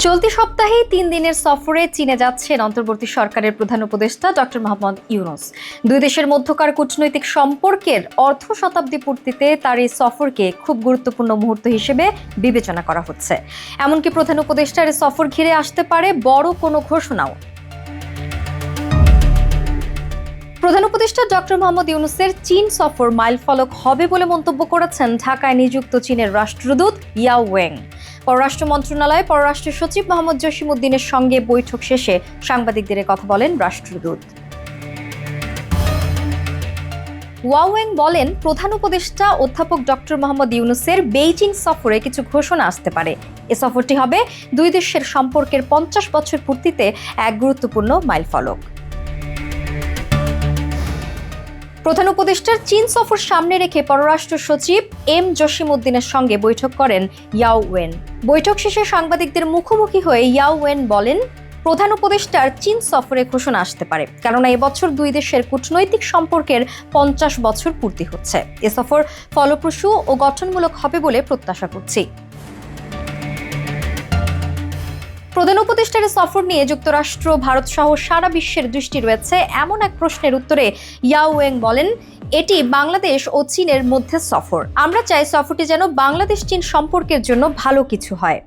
চলতি সপ্তাহেই 3 দিনের সফরে চীনে যাচ্ছেন অন্তর্বর্তী সরকারের প্রধান উপদেষ্টা ডক্টর মোহাম্মদ ইউনূস। দুই দেশের মধ্যকার কূটনৈতিক সম্পর্কের অর্ধ শতাব্দী পূর্তিতে তার এই সফরকে খুব গুরুত্বপূর্ণ মুহূর্ত হিসেবে বিবেচনা করা হচ্ছে। এমনকি প্রধান উপদেষ্টার এই সফর ঘিরে আসতে পারে বড় কোনো ঘোষণাও। প্রধান উপদেষ্টা ডক্টর মোহাম্মদ ইউনূসের চীন সফর মাইলফলক হবে বলে মন্তব্য করেছেন ঢাকায় নিযুক্ত চীনের রাষ্ট্রদূত ইয়াও ওয়েং। পররাষ্ট্র মন্ত্রণালয়ে পররাষ্ট্র সচিব মোহাম্মদ জসিমউদ্দিনের সঙ্গে বৈঠক শেষে সাংবাদিকদের কথা বলেন রাষ্ট্রদূত। ওয়াওয়েং বলেন, প্রধান উপদেষ্টা অধ্যাপক ডক্টর মোহাম্মদ ইউনূসের বেইজিং সফরে কিছু ঘোষণা আসতে পারে। এ সফরটি হবে দুই দেশের সম্পর্কের 50 বছর পূর্তিতে এক গুরুত্বপূর্ণ মাইলফলক। প্রধান উপদেষ্টার চীন সফর সামনে রেখে পররাষ্ট্র সচিব এম জসিমউদ্দিনের সঙ্গে বৈঠক করেন ইয়াও ওয়েন। বৈঠক শেষে সাংবাদিকদের মুখোমুখি হয়ে ইয়াও ওয়েন বলেন, প্রধান উপদেষ্টার চীন সফরে ঘোষণা আসতে পারে, কেননা এবছর দুই দেশের কূটনৈতিক সম্পর্কের 50 বছর পূর্তি হচ্ছে। এ সফর ফলপ্রসূ ও গঠনমূলক হবে বলে প্রত্যাশা করছি। প্রধান উপদেষ্টার সফর নিয়ে যুক্তরাষ্ট্র, ভারত সহ সারা বিশ্বের দৃষ্টি রয়েছে এমন এক প্রশ্নের উত্তরে ইয়াও ওয়েং বলেন, এটি বাংলাদেশ ও চীনের মধ্যে সফর। আমরা চাই সফরটি যেন বাংলাদেশ চীন সম্পর্কের জন্য ভালো কিছু হয়।